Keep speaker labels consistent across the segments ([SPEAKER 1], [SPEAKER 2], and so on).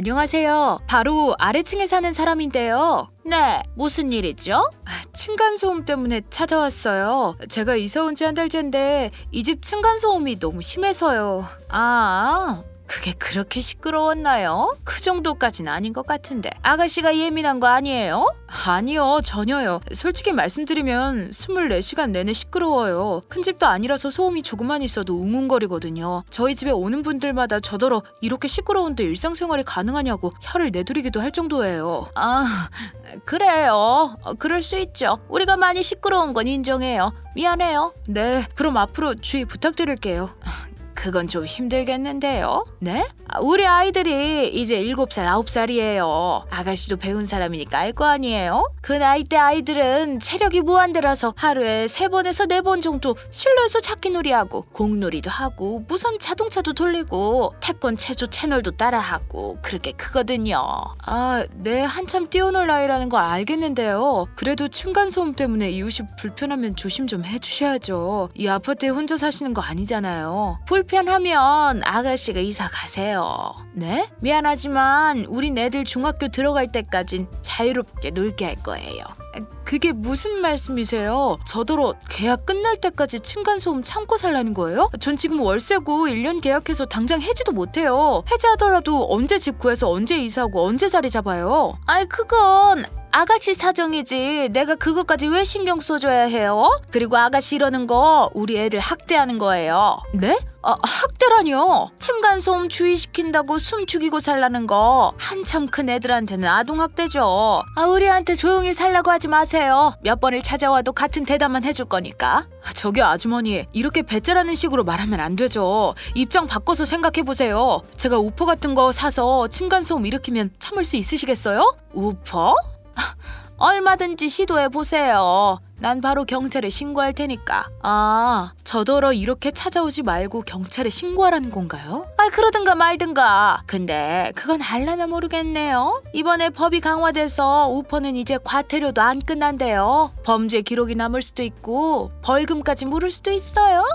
[SPEAKER 1] 안녕하세요. 바로 아래층에 사는 사람인데요. 네, 무슨 일이죠? 층간소음 때문에 찾아왔어요. 제가 이사 온 지 한 달째인데 이 집 층간소음이 너무 심해서요. 그게 그렇게 시끄러웠나요? 그 정도까진 아닌 것 같은데. 아가씨가 예민한 거 아니에요? 아니요, 전혀요. 솔직히 말씀드리면 24시간 내내 시끄러워요. 큰 집도 아니라서 소음이 조금만 있어도 웅웅거리거든요. 저희 집에 오는 분들마다 저더러 이렇게 시끄러운데 일상생활이 가능하냐고 혀를 내두리기도 할 정도예요. 그래요. 그럴 수 있죠. 우리가 많이 시끄러운 건 인정해요. 미안해요. 네, 그럼 앞으로 주의 부탁드릴게요. 그건 좀 힘들겠는데요? 네? 우리 아이들이 이제 7살, 9살이에요. 아가씨도 배운 사람이니까 알 거 아니에요? 그 나이 때 아이들은 체력이 무한대라서 하루에 3번에서 4번 정도 실내에서 찾기놀이하고 공놀이도 하고 무선 자동차도 돌리고 태권 체조 채널도 따라하고 그렇게 크거든요. 네, 한참 뛰어놀 나이라는 거 알겠는데요. 그래도 층간소음 때문에 이웃이 불편하면 조심 좀 해주셔야죠. 이 아파트에 혼자 사시는 거 아니잖아요. 불편하면 아가씨가 이사 가세요. 네? 미안하지만 우린 애들 중학교 들어갈 때까진 자유롭게 놀게 할 거예요. 그게 무슨 말씀이세요? 저더러 계약 끝날 때까지 층간소음 참고 살라는 거예요? 전 지금 월세고 1년 계약해서 당장 해지도 못해요. 해지하더라도 언제 집 구해서 언제 이사하고 언제 자리 잡아요? 그건 아가씨 사정이지 내가 그것까지 왜 신경 써줘야 해요? 그리고 아가씨 이러는 거 우리 애들 학대하는 거예요. 네? 학대라니요? 층간소음 주의시킨다고 숨 죽이고 살라는 거 한참 큰 애들한테는 아동학대죠. 우리한테 조용히 살라고 하지 마세요. 몇 번을 찾아와도 같은 대답만 해줄 거니까. 저기 아주머니, 이렇게 배째라는 식으로 말하면 안 되죠. 입장 바꿔서 생각해보세요. 제가 우퍼 같은 거 사서 층간소음 일으키면 참을 수 있으시겠어요? 우퍼? 얼마든지 시도해보세요. 난 바로 경찰에 신고할 테니까. 저더러 이렇게 찾아오지 말고 경찰에 신고하라는 건가요? 그러든가 말든가. 근데 그건 알라나 모르겠네요. 이번에 법이 강화돼서 우퍼는 이제 과태료도 안 끝난대요. 범죄 기록이 남을 수도 있고 벌금까지 물을 수도 있어요.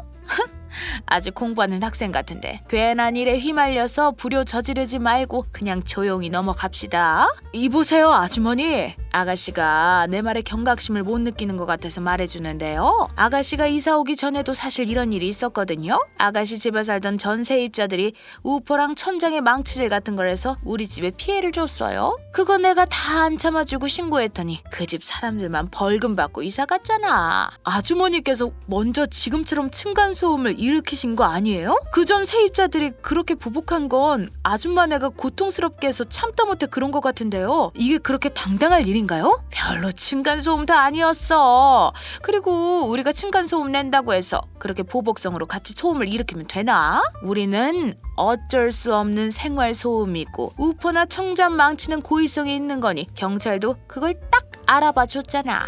[SPEAKER 1] 아직 공부하는 학생 같은데 괜한 일에 휘말려서 불효 저지르지 말고 그냥 조용히 넘어갑시다. 이보세요 아주머니, 아가씨가 내 말에 경각심을 못 느끼는 것 같아서 말해주는데요. 아가씨가 이사 오기 전에도 사실 이런 일이 있었거든요. 아가씨 집에 살던 전 세입자들이 우퍼랑 천장에 망치질 같은 걸 해서 우리 집에 피해를 줬어요. 그거 내가 다 안 참아주고 신고했더니 그 집 사람들만 벌금 받고 이사 갔잖아. 아주머니께서 먼저 지금처럼 층간소음을 일으키신 거 아니에요? 그 전 세입자들이 그렇게 보복한 건 아줌마네가 고통스럽게 해서 참다 못해 그런 것 같은데요. 이게 그렇게 당당할 일인가요? 별로 층간소음도 아니었어. 그리고 우리가 층간소음 낸다고 해서 그렇게 보복성으로 같이 소음을 일으키면 되나? 우리는 어쩔 수 없는 생활소음이고 우퍼나 청잠 망치는 고의성이 있는 거니 경찰도 그걸 딱 알아봐 줬잖아.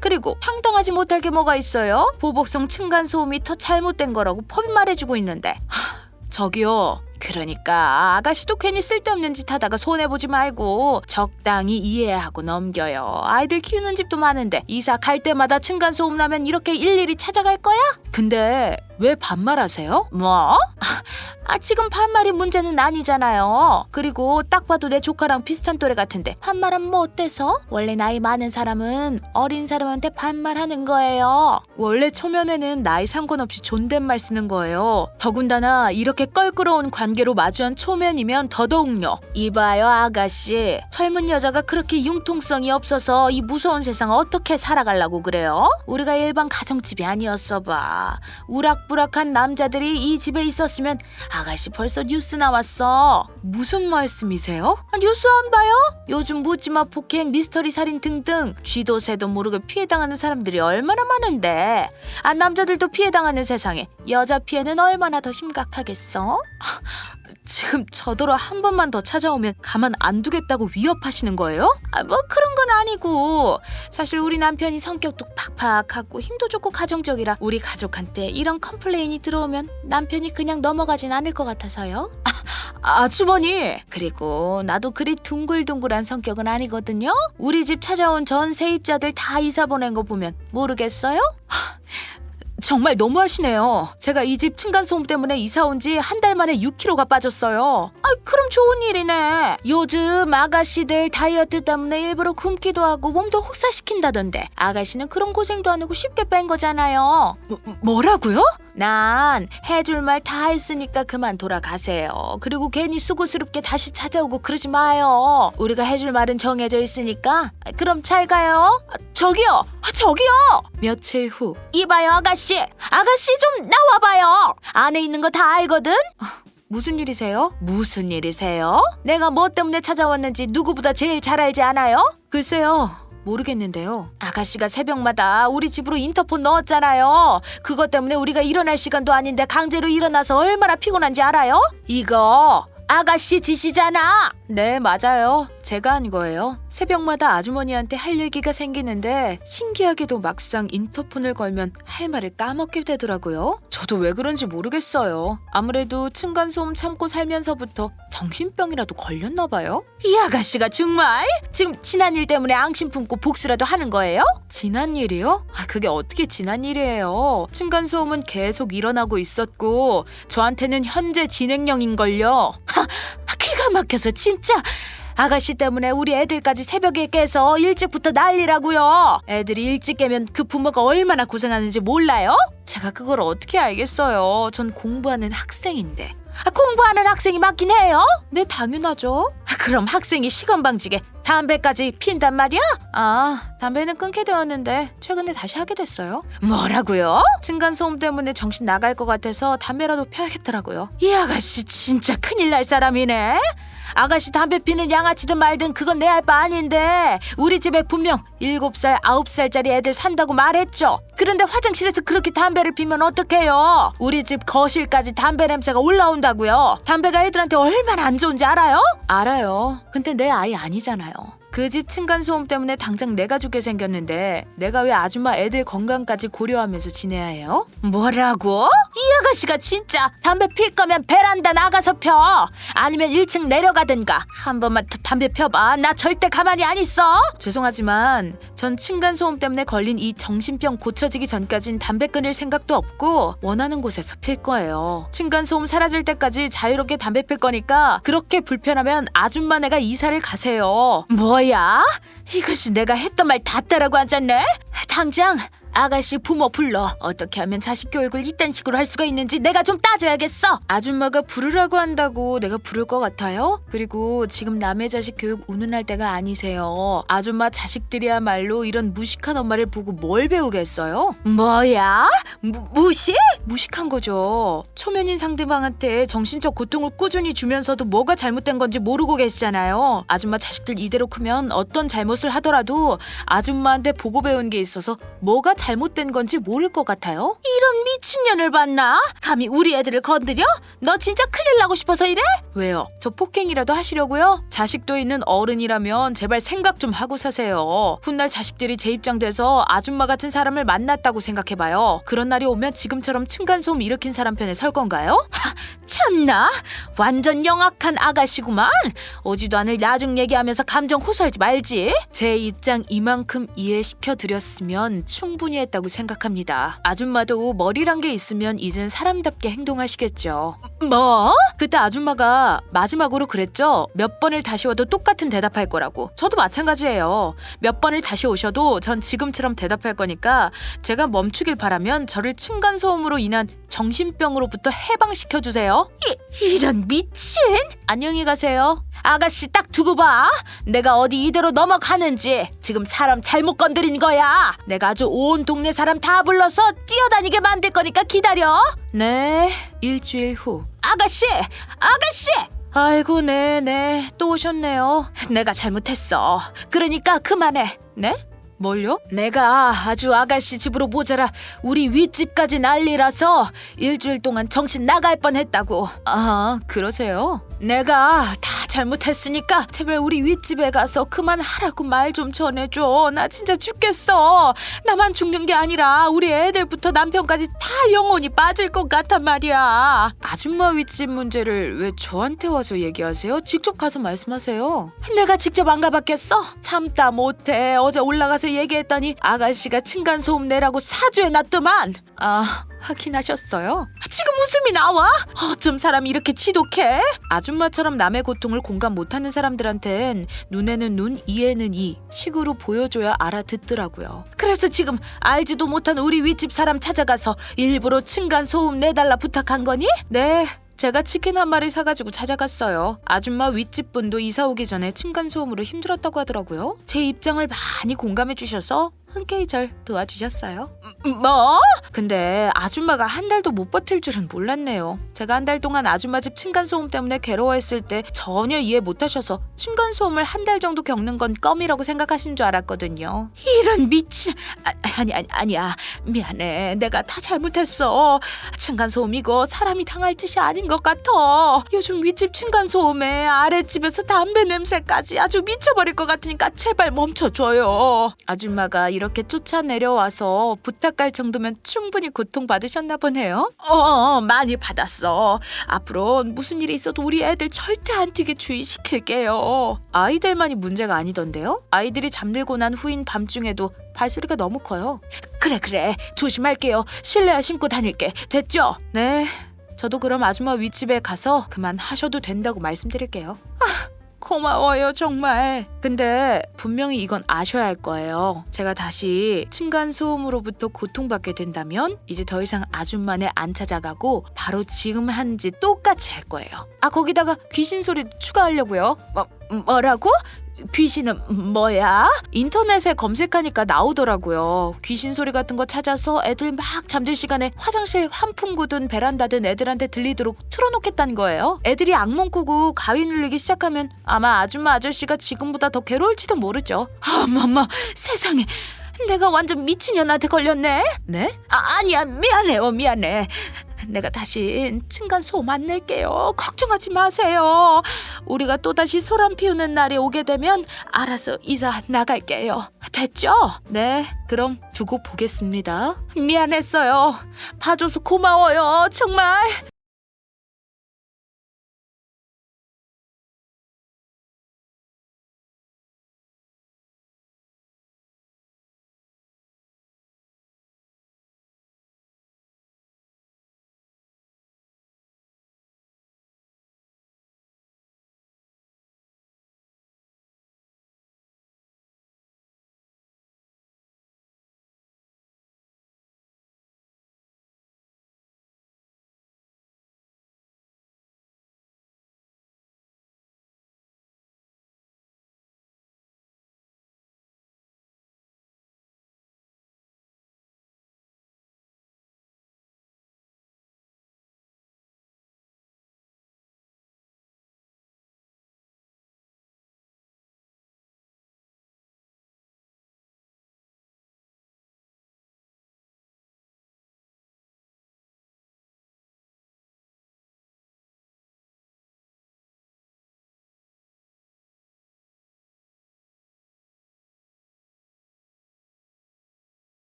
[SPEAKER 1] 그리고 당당하지 못할 게 뭐가 있어요? 보복성 층간소음이 더 잘못된 거라고 법이 말해주고 있는데. 저기요, 그러니까 아가씨도 괜히 쓸데없는 짓 하다가 손해보지 말고 적당히 이해하고 넘겨요. 아이들 키우는 집도 많은데 이사 갈 때마다 층간소음 나면 이렇게 일일이 찾아갈 거야? 근데 왜 반말하세요? 뭐? 지금 반말이 문제는 아니잖아요. 그리고 딱 봐도 내 조카랑 비슷한 또래 같은데 반말하면 뭐 어때서? 원래 나이 많은 사람은 어린 사람한테 반말하는 거예요. 원래 초면에는 나이 상관없이 존댓말 쓰는 거예요. 더군다나 이렇게 껄끄러운 관계로 마주한 초면이면 더더욱요. 이봐요 아가씨, 젊은 여자가 그렇게 융통성이 없어서 이 무서운 세상 어떻게 살아가려고 그래요? 우리가 일반 가정집이 아니었어 봐. 우락부락한 남자들이 이 집에 있었으면 아가씨 벌써 뉴스 나왔어. 무슨 말씀이세요? 뉴스 안 봐요? 요즘 묻지마 폭행, 미스터리 살인 등등 쥐도 새도 모르게 피해당하는 사람들이 얼마나 많은데 남자들도 피해당하는 세상에 여자 피해는 얼마나 더 심각하겠어? 지금 저더러 한 번만 더 찾아오면 가만 안 두겠다고 위협하시는 거예요? 뭐 그런 건 아니고 사실 우리 남편이 성격도 팍팍하고 힘도 좋고 가정적이라 우리 가족한테 이런 컴플레인이 들어오면 남편이 그냥 넘어가진 않을 것 같아서요. 아주머니, 그리고 나도 그리 둥글둥글한 성격은 아니거든요. 우리 집 찾아온 전 세입자들 다 이사 보낸 거 보면 모르겠어요? 정말 너무하시네요. 제가 이 집 층간소음 때문에 이사 온 지 한 달 만에 6kg가 빠졌어요. 그럼 좋은 일이네. 요즘 아가씨들 다이어트 때문에 일부러 굶기도 하고 몸도 혹사시킨다던데 아가씨는 그런 고생도 안 하고 쉽게 뺀 거잖아요. 뭐라고요? 난 해줄 말 다 했으니까 그만 돌아가세요. 그리고 괜히 수고스럽게 다시 찾아오고 그러지 마요. 우리가 해줄 말은 정해져 있으니까. 그럼 잘 가요. 저기요. 며칠 후. 이봐요 아가씨 좀 나와봐요. 안에 있는 거 다 알거든. 무슨 일이세요? 내가 뭐 때문에 찾아왔는지 누구보다 제일 잘 알지 않아요? 글쎄요. 모르겠는데요. 아가씨가 새벽마다 우리 집으로 인터폰 넣었잖아요. 그것 때문에 우리가 일어날 시간도 아닌데 강제로 일어나서 얼마나 피곤한지 알아요? 이거 아가씨 짓이잖아. 네, 맞아요. 제가 한 거예요. 새벽마다 아주머니한테 할 얘기가 생기는데 신기하게도 막상 인터폰을 걸면 할 말을 까먹게 되더라고요. 저도 왜 그런지 모르겠어요. 아무래도 층간소음 참고 살면서부터 정신병이라도 걸렸나 봐요. 이 아가씨가 정말 지금 지난 일 때문에 앙심 품고 복수라도 하는 거예요? 지난 일이요? 그게 어떻게 지난 일이에요. 층간소음은 계속 일어나고 있었고 저한테는 현재 진행형인걸요. 기가 막혀서 진짜. 아가씨 때문에 우리 애들까지 새벽에 깨서 일찍부터 난리라고요. 애들이 일찍 깨면 그 부모가 얼마나 고생하는지 몰라요? 제가 그걸 어떻게 알겠어요. 전 공부하는 학생인데. 공부하는 학생이 맞긴 해요? 네, 당연하죠. 그럼 학생이 시건방지게 담배까지 핀단 말이야? 담배는 끊게 되었는데 최근에 다시 하게 됐어요. 뭐라고요? 층간소음 때문에 정신 나갈 것 같아서 담배라도 펴야겠더라고요. 이 아가씨 진짜 큰일 날 사람이네. 아가씨 담배 피는 양아치든 말든 그건 내 알 바 아닌데 우리 집에 분명 7살, 9살짜리 애들 산다고 말했죠. 그런데 화장실에서 그렇게 담배를 피면 어떡해요? 우리 집 거실까지 담배 냄새가 올라온다고요. 담배가 애들한테 얼마나 안 좋은지 알아요? 알아요. 근데 내 아이 아니잖아요. 그 집 층간소음 때문에 당장 내가 죽게 생겼는데 내가 왜 아줌마 애들 건강까지 고려하면서 지내야 해요? 뭐라고? 이 아가씨가 진짜 담배 필 거면 베란다 나가서 펴. 아니면 1층 내려가든가. 한 번만 더 담배 펴봐. 나 절대 가만히 안 있어. 죄송하지만 전 층간소음 때문에 걸린 이 정신병 고쳐지기 전까진 담배 끊을 생각도 없고 원하는 곳에서 필 거예요. 층간소음 사라질 때까지 자유롭게 담배 필 거니까 그렇게 불편하면 아줌마네가 이사를 가세요. 뭐야? 이것이 내가 했던 말 다 따라고 앉았네? 당장 아가씨 부모 불러. 어떻게 하면 자식 교육을 이딴 식으로 할 수가 있는지 내가 좀 따져야겠어. 아줌마가 부르라고 한다고 내가 부를 것 같아요? 그리고 지금 남의 자식 교육 운운할 때가 아니세요. 아줌마 자식들이야말로 이런 무식한 엄마를 보고 뭘 배우겠어요? 뭐야? 무식? 무식한 거죠. 초면인 상대방한테 정신적 고통을 꾸준히 주면서도 뭐가 잘못된 건지 모르고 계시잖아요. 아줌마 자식들 이대로 크면 어떤 잘못을 하더라도 아줌마한테 보고 배운 게 있어서 뭐가 잘못된 건지 모를 것 같아요? 이런 미친년을 봤나? 감히 우리 애들을 건드려? 너 진짜 큰일 나고 싶어서 이래? 왜요? 저 폭행이라도 하시려고요? 자식도 있는 어른이라면 제발 생각 좀 하고 사세요. 훗날 자식들이 제 입장 돼서 아줌마 같은 사람을 만났다고 생각해봐요. 그런 날이 오면 지금처럼 층간소음 일으킨 사람 편에 설 건가요? 참나? 완전 영악한 아가씨구만. 오지도 않을 나중 얘기하면서 감정 호소하지 말지. 제 입장 이만큼 이해시켜드렸으면 충분히 했다고 생각합니다. 아줌마도 머리란 게 있으면 이젠 사람답게 행동하시겠죠. 뭐? 그때 아줌마가 마지막으로 그랬죠? 몇 번을 다시 와도 똑같은 대답할 거라고. 저도 마찬가지예요. 몇 번을 다시 오셔도 전 지금처럼 대답할 거니까 제가 멈추길 바라면 저를 층간소음으로 인한 정신병으로부터 해방시켜주세요. 이런 미친! 안녕히 가세요. 아가씨 딱 두고 봐. 내가 어디 이대로 넘어가는지. 지금 사람 잘못 건드린 거야. 내가 아주 온 동네 사람 다 불러서 뛰어다니게 만들 거니까 기다려. 네, 일주일 후. 아가씨! 아이고, 네, 또 오셨네요. 내가 잘못했어. 그러니까 그만해. 네? 뭘요? 내가 아주 아가씨 집으로 모자라 우리 윗집까지 난리라서 일주일 동안 정신 나갈 뻔했다고. 그러세요? 내가 다 잘못했으니까 제발 우리 윗집에 가서 그만하라고 말 좀 전해줘. 나 진짜 죽겠어. 나만 죽는 게 아니라 우리 애들부터 남편까지 다 영혼이 빠질 것 같단 말이야. 아줌마 윗집 문제를 왜 저한테 와서 얘기하세요? 직접 가서 말씀하세요. 내가 직접 안 가봤겠어? 참다 못해 어제 올라가서 아가씨한테 얘기했더니 아가씨가 층간소음 내라고 사주해놨더만. 아, 확인하셨어요? 지금 웃음이 나와? 어쩜 사람이 이렇게 지독해? 아줌마처럼 남의 고통을 공감 못하는 사람들한텐 눈에는 눈, 이에는 이 식으로 보여줘야 알아듣더라고요. 그래서 지금 알지도 못한 우리 윗집 사람 찾아가서 일부러 층간소음 내달라 부탁한 거니? 네, 제가 치킨 한 마리 사가지고 찾아갔어요. 아줌마 윗집 분도 이사 오기 전에 층간소음으로 힘들었다고 하더라고요. 제 입장을 많이 공감해 주셔서 흔쾌히 절 도와주셨어요. 뭐? 근데 아줌마가 한 달도 못 버틸 줄은 몰랐네요. 제가 한 달 동안 아줌마 집 층간소음 때문에 괴로워했을 때 전혀 이해 못하셔서 층간소음을 한 달 정도 겪는 건 껌이라고 생각하신 줄 알았거든요. 이런 미친... 아니야. 미안해. 내가 다 잘못했어. 층간소음이고 사람이 당할 짓이 아닌 것 같아. 요즘 윗집 층간소음에 아랫집에서 담배 냄새까지 아주 미쳐버릴 것 같으니까 제발 멈춰줘요. 아줌마가 이렇게 쫓아내려와서 부탁할 정도면 충분히 고통받으셨나 보네요. 많이 받았어. 앞으로 무슨 일이 있어도 우리 애들 절대 안 튀게 주의시킬게요. 아이들만이 문제가 아니던데요? 아이들이 잠들고 난 후인 밤중에도 발소리가 너무 커요. 그래. 조심할게요. 실내화 신고 다닐게. 됐죠? 네. 저도 그럼 아줌마 윗집에 가서 그만하셔도 된다고 말씀드릴게요. 고마워요 정말. 근데 분명히 이건 아셔야 할 거예요. 제가 다시 층간소음으로부터 고통받게 된다면 이제 더 이상 아줌마네 안 찾아가고 바로 지금 한 짓 똑같이 할 거예요. 거기다가 귀신 소리 추가하려고요. 뭐라고? 귀신은 뭐야? 인터넷에 검색하니까 나오더라고요. 귀신 소리 같은 거 찾아서 애들 막 잠들 시간에 화장실 환풍구든 베란다든 애들한테 들리도록 틀어놓겠다는 거예요. 애들이 악몽 꾸고 가위 눌리기 시작하면 아마 아줌마 아저씨가 지금보다 더 괴로울지도 모르죠. 어머머 세상에, 내가 완전 미친년한테 걸렸네? 네? 아니야, 미안해. 내가 다시 층간소음 안 낼게요. 걱정하지 마세요. 우리가 또다시 소란 피우는 날이 오게 되면 알아서 이사 나갈게요. 됐죠? 네, 그럼 두고 보겠습니다. 미안했어요. 봐줘서 고마워요, 정말.